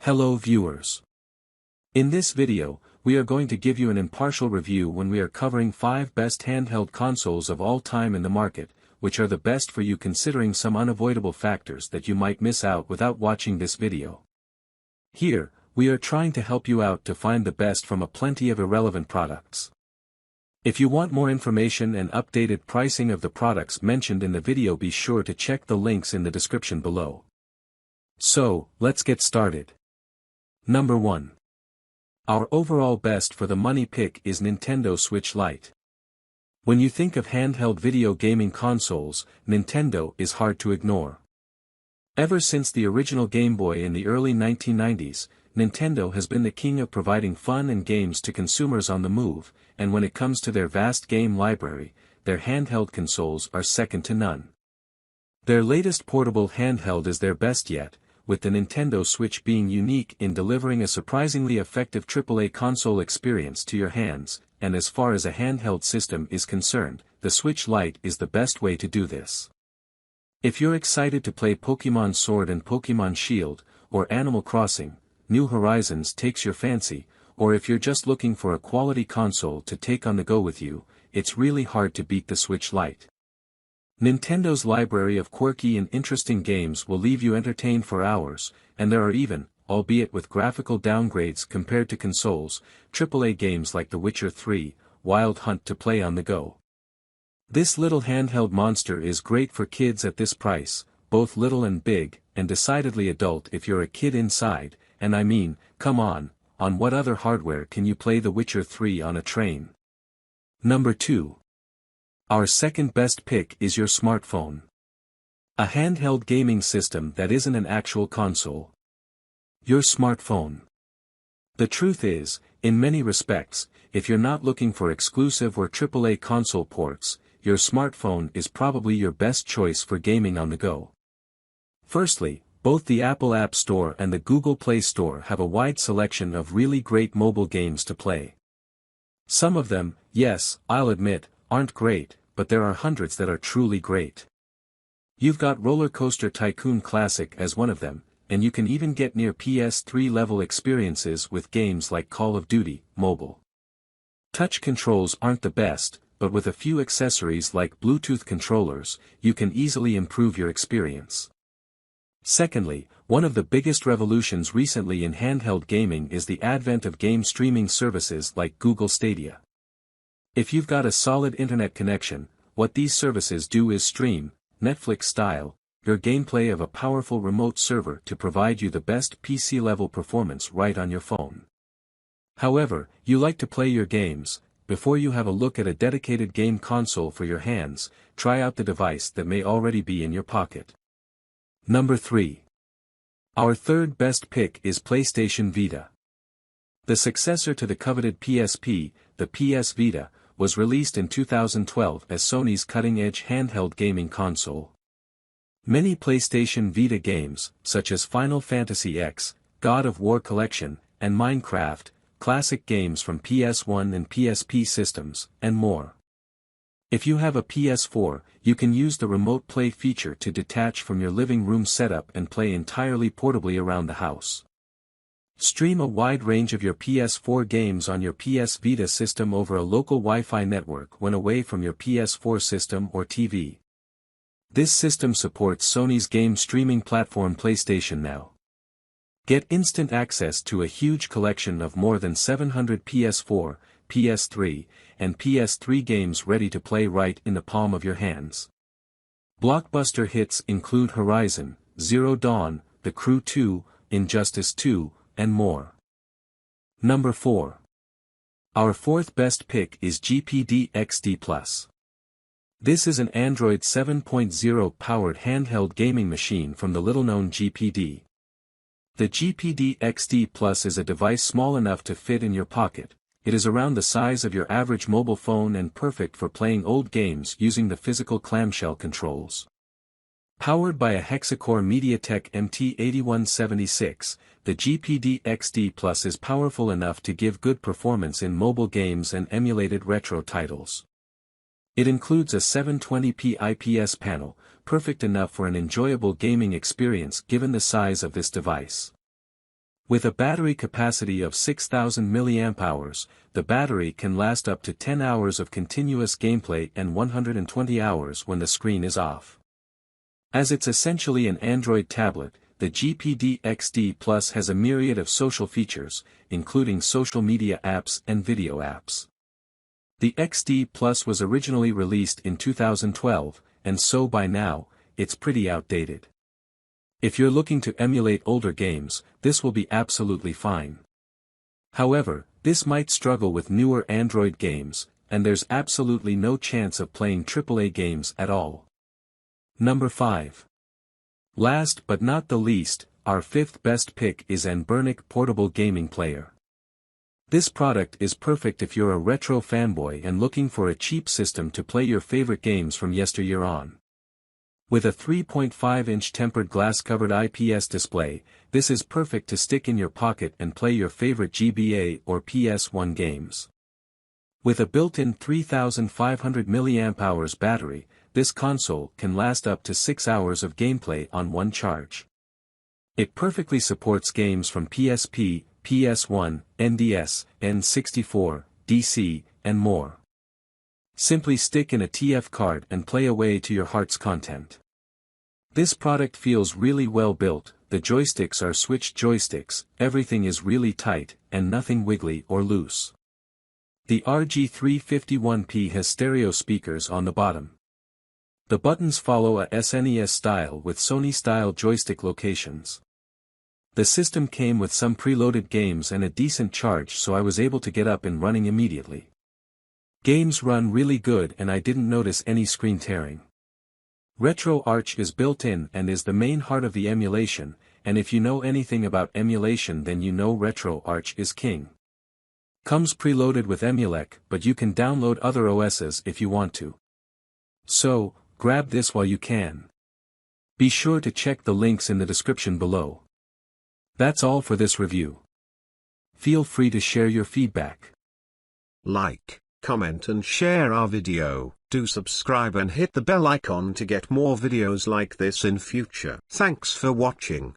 Hello viewers. In this video, we are going to give you an impartial review when we are covering 5 best handheld consoles of all time in the market, which are the best for you considering some unavoidable factors that you might miss out without watching this video. Here, we are trying to help you out to find the best from a plenty of irrelevant products. If you want more information and updated pricing of the products mentioned in the video, be sure to check the links in the description below. So, let's get started. Number 1. Our overall best for the money pick is Nintendo Switch Lite. When you think of handheld video gaming consoles, Nintendo is hard to ignore. Ever since the original Game Boy in the early 1990s, Nintendo has been the king of providing fun and games to consumers on the move, and when it comes to their vast game library, their handheld consoles are second to none. Their latest portable handheld is their best yet, with the Nintendo Switch being unique in delivering a surprisingly effective AAA console experience to your hands, and as far as a handheld system is concerned, the Switch Lite is the best way to do this. If you're excited to play Pokémon Sword and Pokémon Shield, or Animal Crossing, New Horizons takes your fancy, or if you're just looking for a quality console to take on the go with you, it's really hard to beat the Switch Lite. Nintendo's library of quirky and interesting games will leave you entertained for hours, and there are even, albeit with graphical downgrades compared to consoles, AAA games like The Witcher 3, Wild Hunt to play on the go. This little handheld monster is great for kids at this price, both little and big, and decidedly adult if you're a kid inside, and I mean, come on what other hardware can you play The Witcher 3 on a train? Number 2. Our second best pick is your smartphone. A handheld gaming system that isn't an actual console. Your smartphone. The truth is, in many respects, if you're not looking for exclusive or AAA console ports, your smartphone is probably your best choice for gaming on the go. Firstly, both the Apple App Store and the Google Play Store have a wide selection of really great mobile games to play. Some of them, yes, I'll admit, aren't great, but there are hundreds that are truly great. You've got Roller Coaster Tycoon Classic as one of them, and you can even get near PS3 level experiences with games like Call of Duty Mobile. Touch controls aren't the best, but with a few accessories like Bluetooth controllers, you can easily improve your experience. Secondly, one of the biggest revolutions recently in handheld gaming is the advent of game streaming services like Google Stadia. If you've got a solid internet connection, what these services do is stream, Netflix style, your gameplay of a powerful remote server to provide you the best PC-level performance right on your phone. However, you like to play your games, before you have a look at a dedicated game console for your hands, try out the device that may already be in your pocket. Number 3. Our third best pick is PlayStation Vita. The successor to the coveted PSP, the PS Vita, was released in 2012 as Sony's cutting-edge handheld gaming console. Many PlayStation Vita games, such as Final Fantasy X, God of War Collection, and Minecraft, classic games from PS1 and PSP systems, and more. If you have a PS4, you can use the Remote Play feature to detach from your living room setup and play entirely portably around the house. Stream a wide range of your PS4 games on your PS Vita system over a local Wi-Fi network when away from your PS4 system or TV. This system supports Sony's game streaming platform PlayStation Now. Get instant access to a huge collection of more than 700 PS4, PS3, and PS3 games ready to play right in the palm of your hands. Blockbuster hits include Horizon, Zero Dawn, The Crew 2, Injustice 2, and more. Number 4. Our fourth best pick is GPD XD+. This is an Android 7.0 powered handheld gaming machine from the little-known GPD. The GPD XD Plus is a device small enough to fit in your pocket. It is around the size of your average mobile phone and perfect for playing old games using the physical clamshell controls. Powered by a hexa-core MediaTek MT8176, the GPD XD Plus is powerful enough to give good performance in mobile games and emulated retro titles. It includes a 720p IPS panel, perfect enough for an enjoyable gaming experience given the size of this device. With a battery capacity of 6,000 mAh, the battery can last up to 10 hours of continuous gameplay and 120 hours when the screen is off. As it's essentially an Android tablet, the GPD XD Plus has a myriad of social features, including social media apps and video apps. The XD Plus was originally released in 2012, and so by now, it's pretty outdated. If you're looking to emulate older games, this will be absolutely fine. However, this might struggle with newer Android games, and there's absolutely no chance of playing AAA games at all. Number 5. Last but not the least, our fifth best pick is Anbernic Portable Gaming Player. This product is perfect if you're a retro fanboy and looking for a cheap system to play your favorite games from yesteryear on. With a 3.5-inch tempered glass-covered IPS display, this is perfect to stick in your pocket and play your favorite GBA or PS1 games. With a built-in 3,500 mAh battery, this console can last up to 6 hours of gameplay on one charge. It perfectly supports games from PSP, PS1, NDS, N64, DC, and more. Simply stick in a TF card and play away to your heart's content. This product feels really well built, the joysticks are switched joysticks, everything is really tight, and nothing wiggly or loose. The RG351P has stereo speakers on the bottom. The buttons follow a SNES style with Sony-style joystick locations. The system came with some preloaded games and a decent charge, so I was able to get up and running immediately. Games run really good and I didn't notice any screen tearing. RetroArch is built in and is the main heart of the emulation, and if you know anything about emulation then you know RetroArch is king. Comes preloaded with Emulec, but you can download other OSs if you want to. So, grab this while you can. Be sure to check the links in the description below. That's all for this review. Feel free to share your feedback. Like, comment and share our video. Do subscribe and hit the bell icon to get more videos like this in future. Thanks for watching.